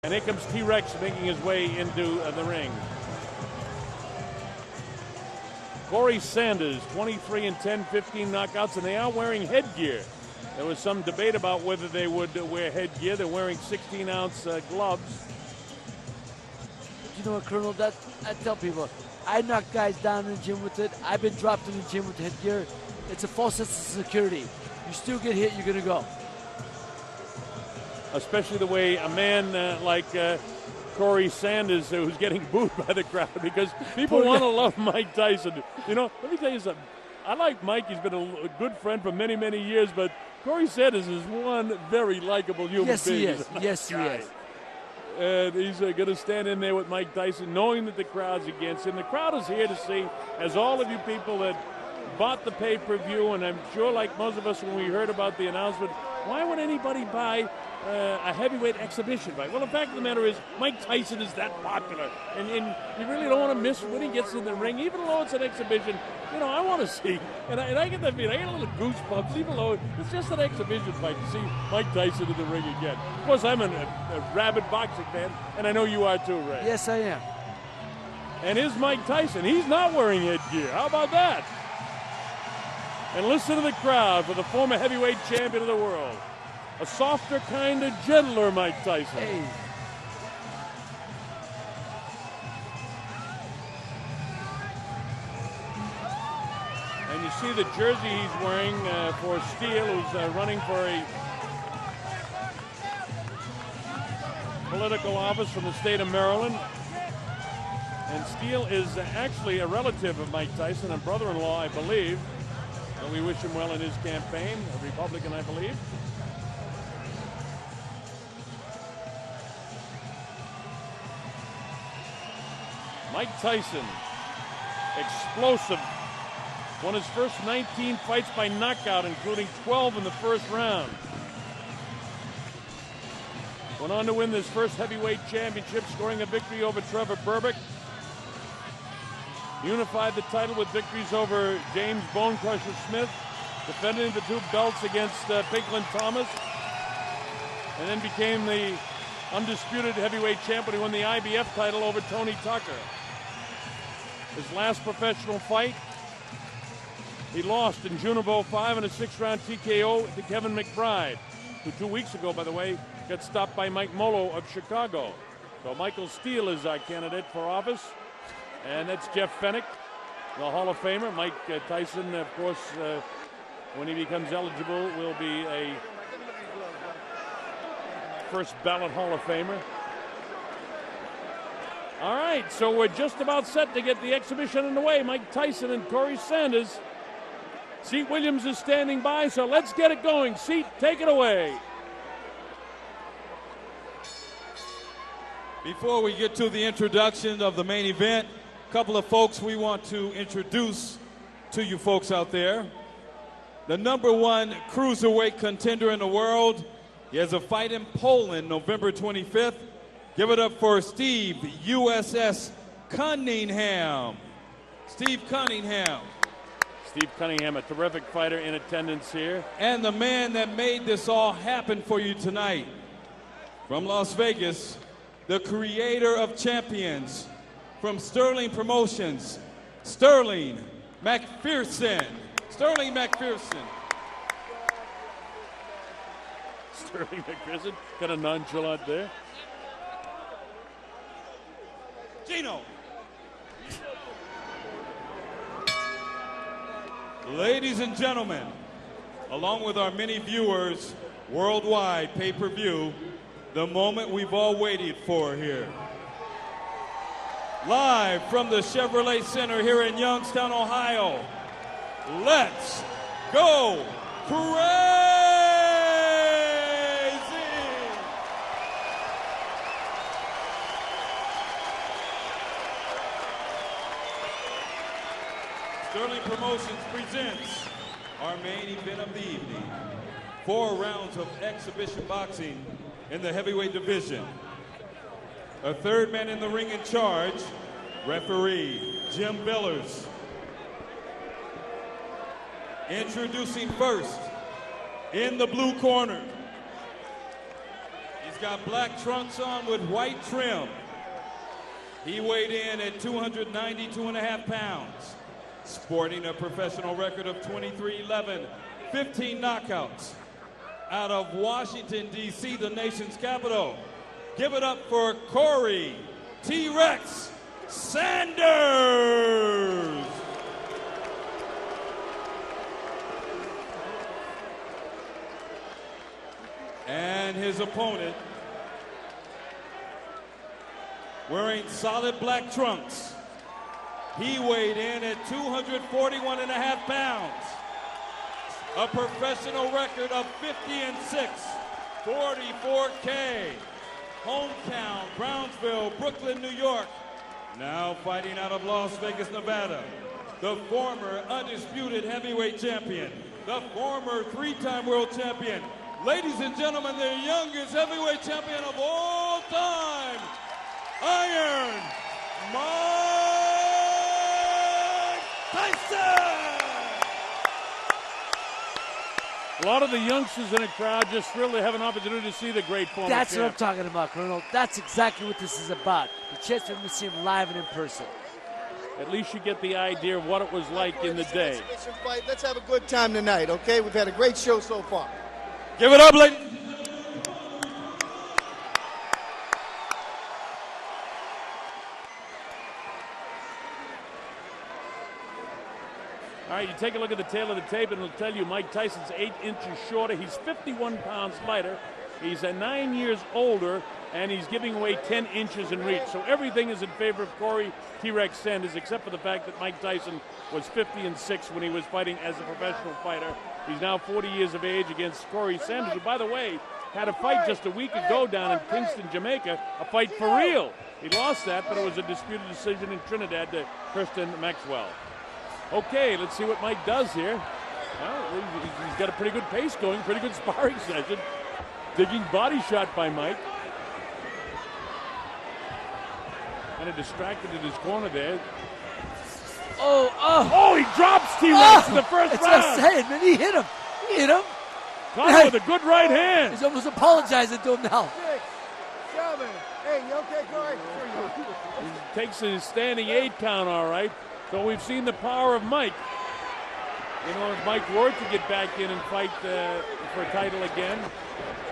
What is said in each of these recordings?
And here comes T-Rex making his way into the ring. Corey Sanders, 23 and 10, 15 knockouts, and they are wearing headgear. There was some debate about whether they would wear headgear. They're wearing 16-ounce gloves. But you know what, Colonel? I tell people, I knock guys down in the gym with it. I've been dropped in the gym with headgear. It's a false sense of security. You still get hit, you're going to go. Especially the way a man like Corey Sanders, who's getting booed by the crowd because people want to love Mike Tyson. You know, let me tell you something. I like Mike. He's been a good friend for many, many years, but Corey Sanders is one very likable human being. Yes, he is. Yes, he is. And he's going to stand in there with Mike Tyson, knowing that the crowd's against him. The crowd is here to see, as all of you people that bought the pay-per-view, and I'm sure like most of us when we heard about the announcement, why would anybody buy a heavyweight exhibition fight? Well, the fact of the matter is, Mike Tyson is that popular, and you really don't want to miss when he gets in the ring, even though it's an exhibition. You know, I want to see, and I get that feeling. I get a little goosebumps, even though it's just an exhibition fight to see Mike Tyson in the ring again. Of course, I'm a rabid boxing fan, and I know you are too, Ray. Yes, I am. And here's Mike Tyson. He's not wearing headgear. How about that? And listen to the crowd for the former heavyweight champion of the world. A softer, kind of gentler Mike Tyson. Hey. And you see the jersey he's wearing for Steele, who's running for a political office from the state of Maryland. And Steele is actually a relative of Mike Tyson, a brother-in-law, I believe. So we wish him well in his campaign, a Republican, I believe. Mike Tyson, explosive. Won his first 19 fights by knockout, including 12 in the first round. Went on to win his first heavyweight championship, scoring a victory over Trevor Berbick. Unified the title with victories over James Bone Crusher Smith, defending the 2 belts against Pinklin Thomas, and then became the undisputed heavyweight champion. He won the IBF title over Tony Tucker. His last professional fight, he lost in June of 2005 in a 6-round TKO to Kevin McBride, who 2 weeks ago, by the way, got stopped by Mike Molo of Chicago. So Michael Steele is our candidate for office. And that's Jeff Fennick, the Hall of Famer. Mike Tyson, of course, when he becomes eligible, will be a first ballot Hall of Famer. All right, so we're just about set to get the exhibition underway. Mike Tyson and Corey Sanders. Seat Williams is standing by, so let's get it going. Seat, take it away. Before we get to the introduction of the main event, a couple of folks we want to introduce to you folks out there. The #1 cruiserweight contender in the world. He has a fight in Poland November 25th. Give it up for Steve USS Cunningham. Steve Cunningham. Steve Cunningham, a terrific fighter in attendance here. And the man that made this all happen for you tonight, from Las Vegas, the creator of champions, from Sterling Promotions, Sterling McPherson. Sterling McPherson. Sterling McPherson, got a nonchalant there. Gino. Ladies and gentlemen, along with our many viewers worldwide pay-per-view, the moment we've all waited for here. Live from the Chevrolet Center here in Youngstown, Ohio. Let's go crazy! Sterling Promotions presents our main event of the evening. 4 rounds of exhibition boxing in the heavyweight division. A third man in the ring in charge, referee Jim Billers. Introducing first, in the blue corner. He's He's got black trunks on with white trim. He weighed in at 292.5 pounds, sporting a professional record of 23-11, 15 knockouts. Out of Washington, D.C., the nation's capital, give it up for Corey T-Rex Sanders. And his opponent, wearing solid black trunks, he weighed in at 241.5 pounds. A professional record of 50-6, 44K. Hometown, Brownsville, Brooklyn, New York. Now fighting out of Las Vegas, Nevada. The former undisputed heavyweight champion. The former three-time world champion. Ladies and gentlemen, the youngest heavyweight champion of all time, Iron Mike Tyson! A lot of the youngsters in the crowd just thrilled to have an opportunity to see the great former That's champ. what I'm talking about, Colonel. That's exactly what this is about. The chance for him to see him live and in person. At least you get the idea of what it was like in the day. Let's have a good time tonight, okay? We've had a great show so far. Give it up, ladies. All right, you take a look at the tail of the tape, and it'll tell you Mike Tyson's 8 inches shorter. He's 51 pounds lighter. He's 9 years older, and he's giving away 10 inches in reach. So everything is in favor of Corey T-Rex Sanders, except for the fact that Mike Tyson was 50-6 when he was fighting as a professional fighter. He's now 40 years of age against Corey Sanders, who, by the way, had a fight just a week ago down in Kingston, Jamaica, a fight for real. He lost that, but it was a disputed decision in Trinidad to Kristen Maxwell. Okay, let's see what Mike does here. Well, he's got a pretty good pace going, pretty good sparring session. Digging body shot by Mike. Kind of distracted in his corner there. Oh, he drops T-Rex in the first round. That's what I'm saying, man. He hit him. He hit him. Caught with a good right hand. He's almost apologizing to him now. 6, 7, 8, you okay, Corey? He takes his standing 8 count, all right. So we've seen the power of Mike. You know, if Mike were to get back in and fight for a title again,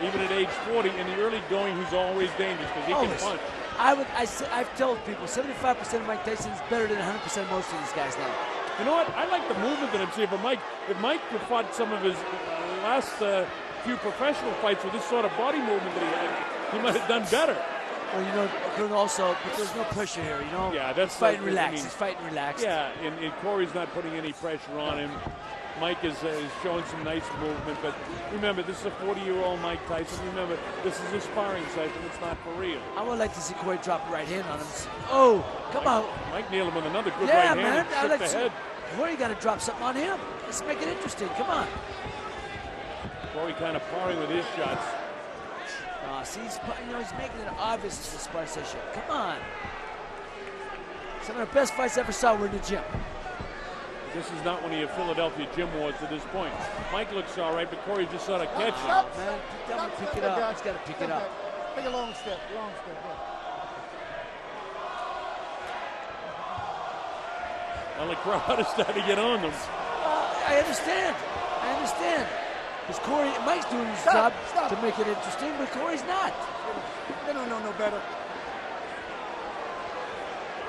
even at age 40, in the early going, he's always dangerous because he can punch. I've told people 75% of Mike Tyson is better than 100% of most of these guys now. You know what? I like the movement that I'm seeing from Mike. If Mike fought some of his last few professional fights with this sort of body movement that he had, he might have done better. Well, you know, Bruno also, but there's no pressure here, you know? Yeah, that's he's fighting relaxed. I mean, he's fighting relaxed. Yeah, and Corey's not putting any pressure on him. Mike is showing some nice movement, but remember, this is a 40-year-old Mike Tyson. Remember, this is a sparring session. It's not for real. I would like to see Corey drop a right hand on him. Oh, come on. Mike nailed him with another good yeah, right man. hand. I'd like to see head. Corey got to drop something on him. Let's make it interesting. Come on. Corey kind of parring with his shots. See, he's making it obvious it's a sparring session. Come on. Some of the best fights I ever saw were in the gym. This is not one of your Philadelphia gym wars to this point. Mike looks all right, but Corey just sort of catching him. Man, tell him to pick it up. He's got to pick it up. Take a long step, yeah. Well, the crowd is starting to get on them. I understand. Because Mike's doing his job to make it interesting, but Corey's not. They don't know no better.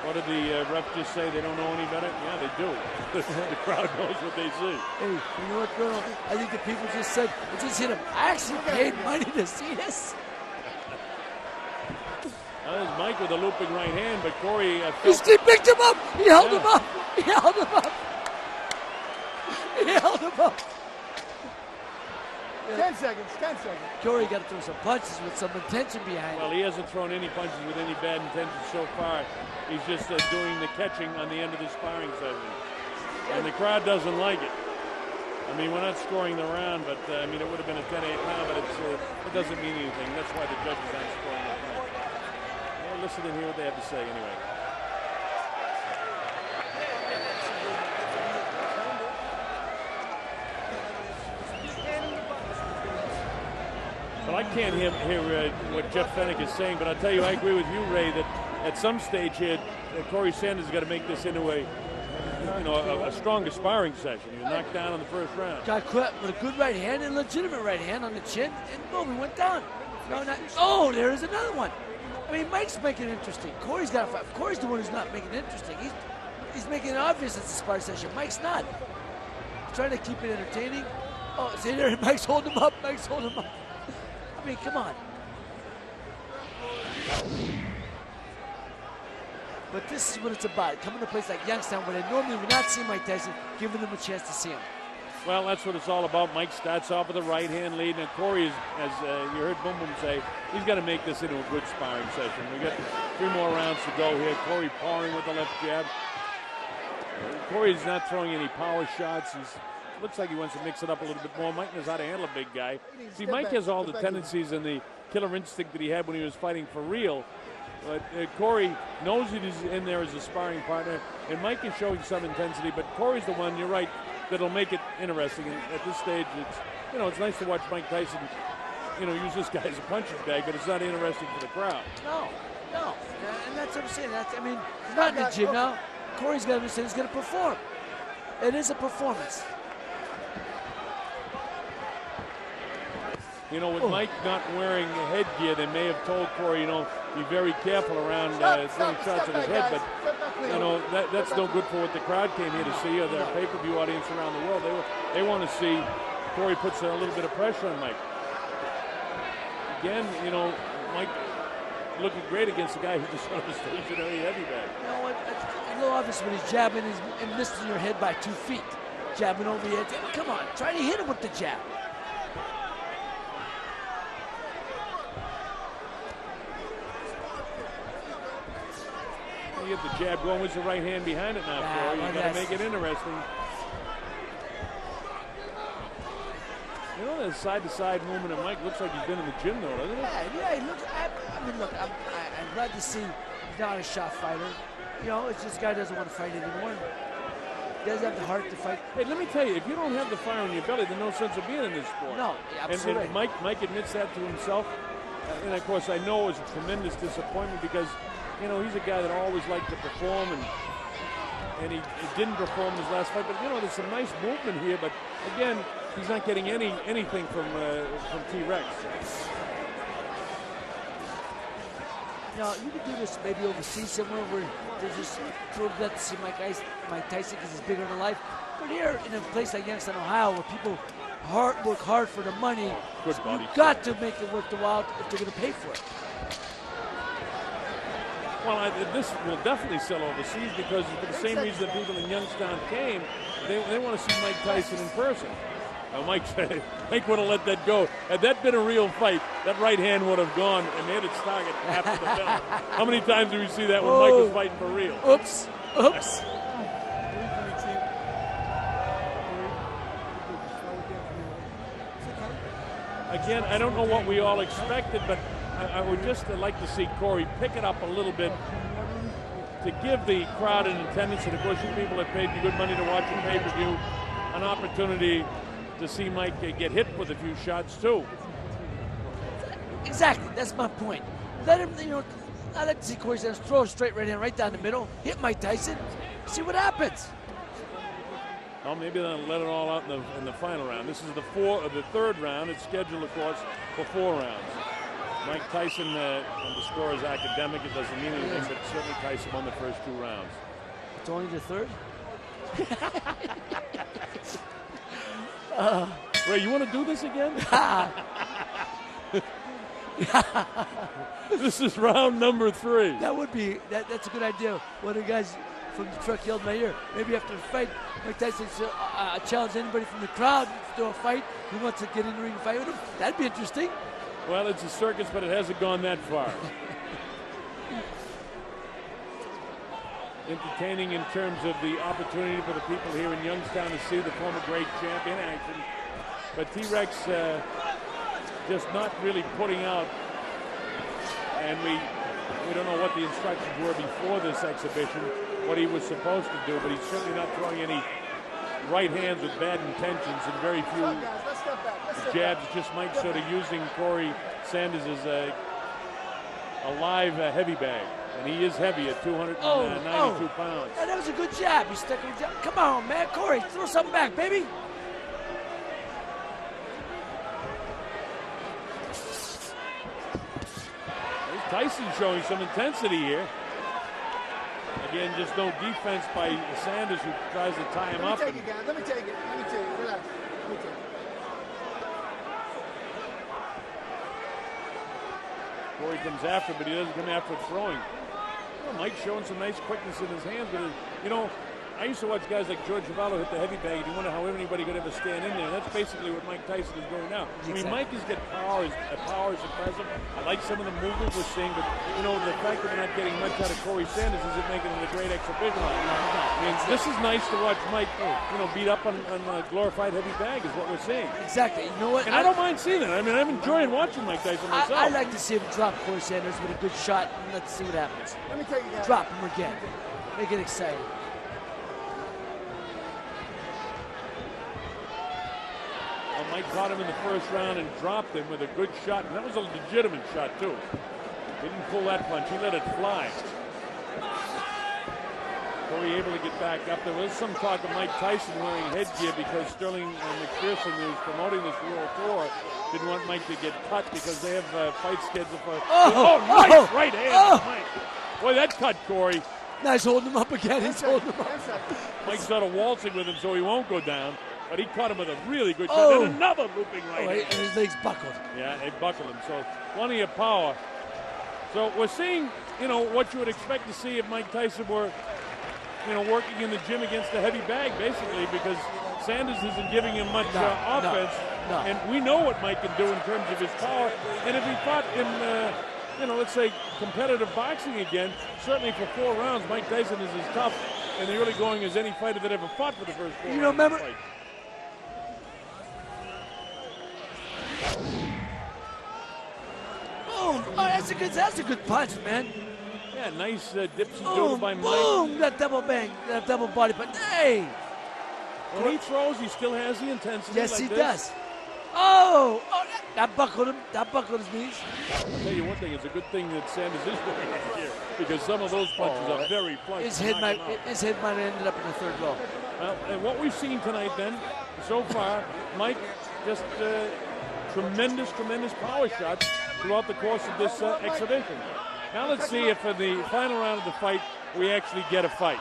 What did the ref just say? They don't know any better? Yeah, they do. The crowd knows what they see. Hey, you know what, Bruno? I think the people just said, it just hit him. I actually paid money to see this. There's Mike with a looping right hand, but Corey He picked him up. He held him up. He held him up. 10 seconds. Corey got to throw some punches with some intention behind Well, it. he hasn't thrown any punches with any bad intention so far. He's just doing the catching on the end of the sparring session. And the crowd doesn't like it. I mean, we're not scoring the round, but I mean, it would have been a 10-8 now, but it doesn't mean anything. That's why the judges aren't scoring the round. Well, listen and hear what they have to say anyway. But I can't hear what Jeff Fennick is saying, but I'll tell you, I agree with you, Ray, that at some stage here, Corey Sanders has got to make this into a stronger sparring session. He was knocked down in the first round. Got caught with a good right hand and legitimate right hand on the chin, and boom, he went down. Oh, there is another one. I mean, Mike's making it interesting. Corey's got to fight. Corey's the one who's not making it interesting. He's making it obvious it's a sparring session. Mike's not. He's trying to keep it entertaining. Oh, see there, Mike's holding him up. Mike's holding him up. I mean, come on. But this is what it's about. Coming to a place like Youngstown where they normally would not see Mike Tyson, giving them a chance to see him. Well, that's what it's all about. Mike starts off with a right hand lead, and Corey, as you heard Boom Boom say, he's got to make this into a good sparring session. We got 3 more rounds to go here. Corey powering with the left jab. Corey's not throwing any power shots. Looks like he wants to mix it up a little bit more. Mike knows how to handle a big guy. See, Mike has all the tendencies and the killer instinct that he had when he was fighting for real. But Corey knows he's in there as a sparring partner, and Mike is showing some intensity. But Corey's the one, you're right, that'll make it interesting. And at this stage, it's nice to watch Mike Tyson, use this guy as a punching bag, but it's not interesting for the crowd. No. And that's what I'm saying. He's not in the gym now. Corey's got to understand he's going to perform. It is a performance. With Mike not wearing headgear, they may have told Corey, be very careful around throwing shots at his head. But, that's no good for what the crowd came here to see, or their pay-per-view audience around the world. They want to see Corey puts a little bit of pressure on Mike. Again, Mike looking great against the guy who just won the stationary heavy bag. You know what? It's a little obvious when he's jabbing and missing your head by 2 feet. Jabbing over your head. Come on, try to hit him with the jab. You get the jab going with the right hand behind it now, Corey. You got to make it interesting. The side-to-side movement of Mike looks like he's been in the gym, though, doesn't it? Yeah. I'm glad to see he's not a shot fighter. It's just guy doesn't want to fight anymore. He doesn't have the heart to fight. Hey, let me tell you, if you don't have the fire in your belly, there's no sense of being in this sport. No, absolutely. And Mike admits that to himself. And, of course, I know it was a tremendous disappointment because he's a guy that always liked to perform, and he didn't perform his last fight. But there's some nice movement here. But again, he's not getting anything from T-Rex. You could do this maybe overseas somewhere where there's just thrilled to see Mike Tyson because he's bigger than life. But here in a place like Youngstown, Ohio, where people work hard for the money, you've got to make it worth the while if they're going to pay for it. Well, this will definitely sell overseas because for the same reason that people in Youngstown came, they want to see Mike Tyson in person. Mike would have let that go. Had that been a real fight, that right hand would have gone and hit its target after the bell. How many times do we see that when Mike was fighting for real? Oops. Again, I don't know what we all expected, but I would just like to see Corey pick it up a little bit to give the crowd in attendance, and of course you people have paid good money to watch the pay-per-view, an opportunity to see Mike get hit with a few shots too. Exactly, that's my point. Let him, I like to see Corey Sanders throw a straight right hand right down the middle, hit Mike Tyson, see what happens. Well, maybe they'll let it all out in the final round. This is the third round. It's scheduled, of course, for 4 rounds. Mike Tyson, when the score is academic, it doesn't mean anything, but certainly Tyson won the first 2 rounds. It's only the third? Ray, you want to do this again? This is round number 3. That would be, that's a good idea. One of the guys from the truck yelled in my ear. Maybe after the fight, Mike Tyson challenge anybody from the crowd to do a fight who wants to get in the ring and fight with him. That'd be interesting. Well, it's a circus, but it hasn't gone that far. Entertaining in terms of the opportunity for the people here in Youngstown to see the former great champ in action. But T-Rex just not really putting out, and we don't know what the instructions were before this exhibition, what he was supposed to do, but he's certainly not throwing any right hands with bad intentions and very few jabs. Just Mike sort of using Corey Sanders is a live heavy bag, and he is heavy at 292 pounds. And that was a good jab. He stuck with jab. Come on, man. Corey, throw something back, baby. Tyson showing some intensity here. Again, just no defense by Sanders, who tries to tie him up. Let me take it, guys. Let me take it. Relax. Let me take it. Corey comes after, but he doesn't come after throwing. Well, Mike's showing some nice quickness in his hands, but you know, I used to watch guys like George Zavallo hit the heavy bag, and you wonder how anybody could ever stand in there. That's basically what Mike Tyson is doing now. I mean, Mike has got power, his power is impressive. I like some of the movement we're seeing, but you know, the fact that we're not getting much out of Corey Sanders isn't making it a great exhibition. I mean, this is nice to watch Mike, you know, beat up on a glorified heavy bag is what we're seeing. Exactly. You know what? And I don't mind seeing it. I mean, I'm enjoying watching Mike Tyson myself. I like to see him drop Corey Sanders with a good shot, and let's see what happens. Let me take it, guys. Drop him again. Make it exciting. Well, Mike caught him in the first round and dropped him with a good shot, and that was a legitimate shot, too. He didn't pull that punch. He let it fly. Corey able to get back up. There was some talk of Mike Tyson wearing headgear because Sterling McPherson, who's promoting this World Tour, didn't want Mike to get cut because they have fight scheduled for... Nice right hand, Mike. Boy, that cut Corey. Nice holding him up again. He's holding him up. Mike's sort of waltzing with him so he won't go down. But he caught him with a really good shot. And another looping right hand. And his legs buckled. Yeah, they buckled him. So plenty of power. So we're seeing, you know, what you would expect to see if Mike Tyson were, you know, working in the gym against the heavy bag, basically, because Sanders isn't giving him much offense. No. And we know what Mike can do in terms of his power. And if he fought in, you know, let's say competitive boxing again, certainly for 4 rounds, Mike Tyson is as tough in the early going as any fighter that ever fought for the first 4 rounds. You remember? Boom! Oh, that's a good punch, man. Yeah, nice dips and doodle by Mike. Boom! That double bang, that double body punch. Hey! When he throws, he still has the intensity. Yes, like he this. does. Oh, that buckled him. That buckled his knees. I'll tell you one thing, it's a good thing that Sanders is doing it here because some of those punches are very flush. His head might have ended up in the third row. Well, and what we've seen tonight then, so far, Mike just tremendous power shots throughout the course of this exhibition. Now let's see if in the final round of the fight, we actually get a fight.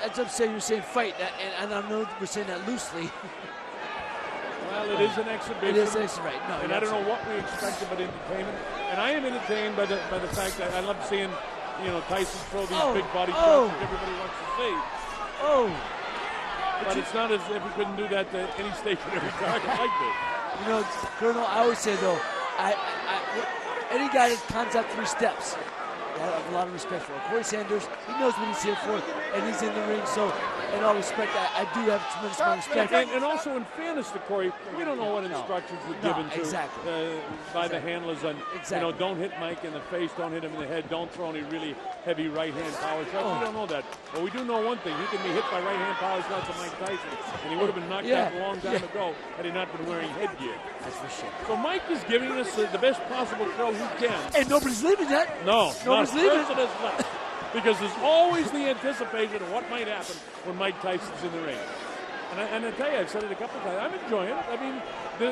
That's what I'm saying. You're saying fight, and I know we're saying that loosely. Well, it is an exhibition. It is right. No, and I don't know what we expected but entertainment. And I am entertained by the fact that I love seeing, you know, Tyson throw these big body shots that everybody wants to see. But it's not as if he couldn't do that to any stationary target like this. You know, Colonel, I always say though, any guy that comes out 3 steps, I have a lot of respect for him. Corey Sanders, he knows what he's here for, and he's in the ring. So, in all respect, I do have tremendous amount of respect. And also, in fairness to Corey, we don't know what instructions were given to by the handlers on, you know, don't hit Mike in the face, don't hit him in the head, don't throw any really heavy right-hand power shots. We don't know that. But we do know one thing. He can be hit by right-hand power shots of Mike Tyson, and he would have been knocked out a long time ago had he not been wearing headgear. That's for sure. So Mike is giving us the best possible show he can. And nobody's leaving yet. No, nobody's leaving. Because there's always the anticipation of what might happen when Mike Tyson's in the ring. And I tell you, I've said it a couple of times, I'm enjoying it. I mean,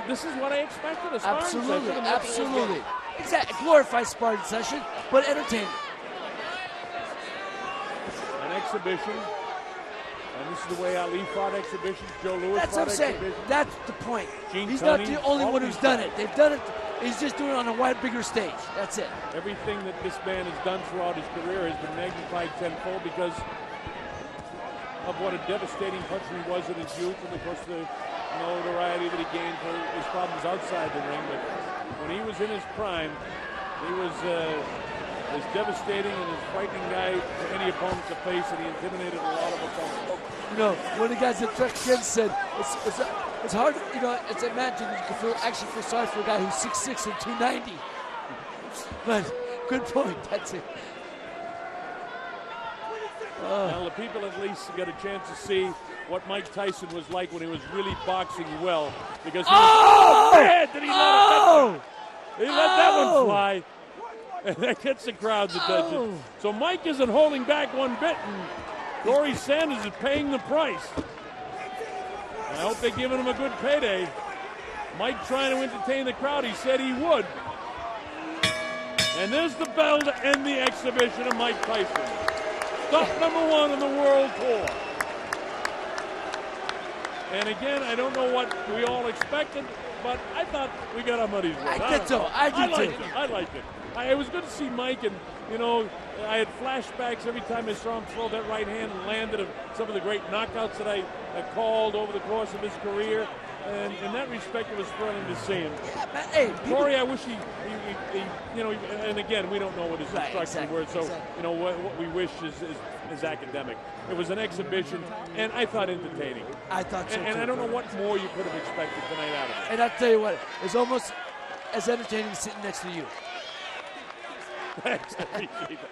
this is what I expected. Absolutely. Exactly. Glorified sparring session, but entertaining. An exhibition. And this is the way Ali fought exhibitions, Joe Louis fought exhibitions. That's the point. He's Tunney, not the only one who's done it. They've done it. He's just doing it on a bigger stage. That's it. Everything that this man has done throughout his career has been magnified tenfold because of what a devastating puncher he was in his youth, and of course the notoriety that he gained for his problems outside the ring. But when he was in his prime, he was as devastating and as frightening guy to any opponent to face, and he intimidated a lot of opponents. You know, one of the guys that Trek said, it's hard, you know, it's imagine you can actually feel sorry for a guy who's 6'6" and 290. But good point, that's it. Now the people at least got a chance to see what Mike Tyson was like when he was really boxing well, because he was, did he not He let that one fly. And that gets the crowd's attention. So Mike isn't holding back one bit, and Corey Sanders is paying the price. And I hope they're giving him a good payday. Mike trying to entertain the crowd. He said he would. And there's the bell to end the exhibition of Mike Tyson. Stop #1 on the world tour. And again, I don't know what we all expected, but I thought we got our money's worth. I did so. I did too. I liked it. It was good to see Mike, and you know, I had flashbacks every time I saw him throw that right hand and landed of some of the great knockouts that I called over the course of his career. And in that respect, it was thrilling to see him. Yeah, man, hey, Corey, I wish he you know, and again, we don't know what his instructions were, so you know what we wish is academic. It was an exhibition, and I thought entertaining. I thought so and too. I don't know what more you could have expected tonight out of it. And I'll tell you what, it's almost as entertaining as sitting next to you. Thanks, I appreciate that.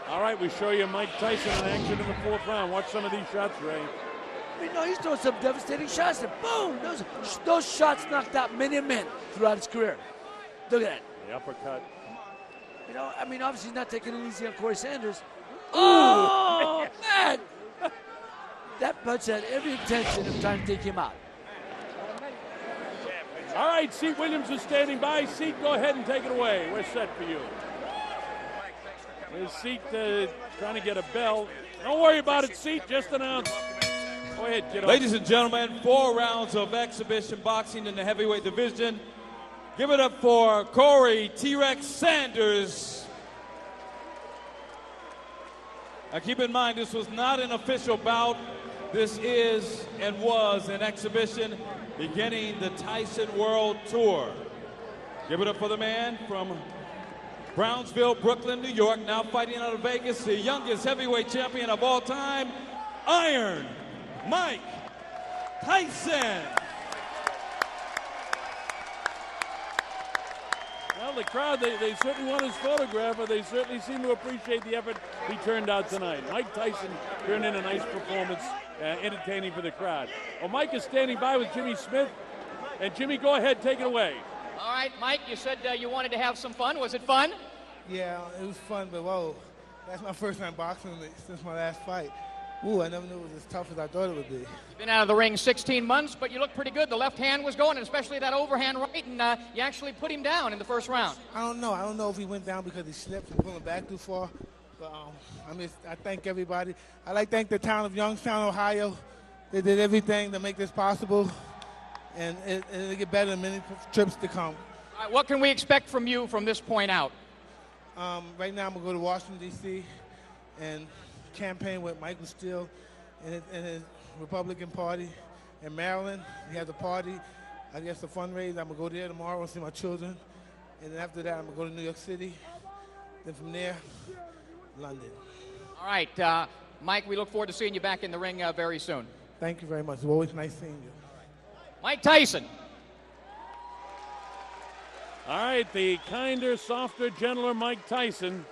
All right, we show you Mike Tyson in action in the 4th round. Watch some of these shots, Ray. You know, he's throwing some devastating shots. And boom! Those shots knocked out many men throughout his career. Look at that. The uppercut. You know, I mean, obviously he's not taking it easy on Corey Sanders. Oh, man! That punch had every intention of trying to take him out. All right, Seat Williams is standing by. Seat, go ahead and take it away. We're set for you. There's Seat trying to get a bell. Don't worry about it, Seat. Just announce. Go ahead, kiddo. Ladies and gentlemen, 4 rounds of exhibition boxing in the heavyweight division. Give it up for Corey T-Rex Sanders. Now keep in mind, this was not an official bout. This is and was an exhibition beginning the Tyson World Tour. Give it up for the man from Brownsville, Brooklyn, New York, now fighting out of Vegas, the youngest heavyweight champion of all time, Iron Mike Tyson. Well, the crowd, they certainly want his photograph, but they certainly seem to appreciate the effort he turned out tonight. Mike Tyson turned in a nice performance, entertaining for the crowd. Well, Mike is standing by with Jimmy Smith. And Jimmy, go ahead, take it away. All right, Mike, you said you wanted to have some fun. Was it fun? Yeah, it was fun, but whoa, that's my first time boxing since my last fight. Ooh, I never knew it was as tough as I thought it would be. You've been out of the ring 16 months, but you look pretty good. The left hand was going, and especially that overhand right, and you actually put him down in the first round. I don't know. I don't know if he went down because he slipped and pulling back too far. But I thank everybody. I'd like to thank the town of Youngstown, Ohio. They did everything to make this possible, and it'll get better in many trips to come. All right, what can we expect from you from this point out? Right now, I'm going to go to Washington, D.C., and campaign with Michael Steele and his Republican Party. In Maryland, he has a party, I guess a fundraiser. I'm going to go there tomorrow and see my children. And then after that, I'm going to go to New York City. Then from there, London. All right, Mike, we look forward to seeing you back in the ring very soon. Thank you very much. It's always nice seeing you. Mike Tyson. All right, the kinder, softer, gentler Mike Tyson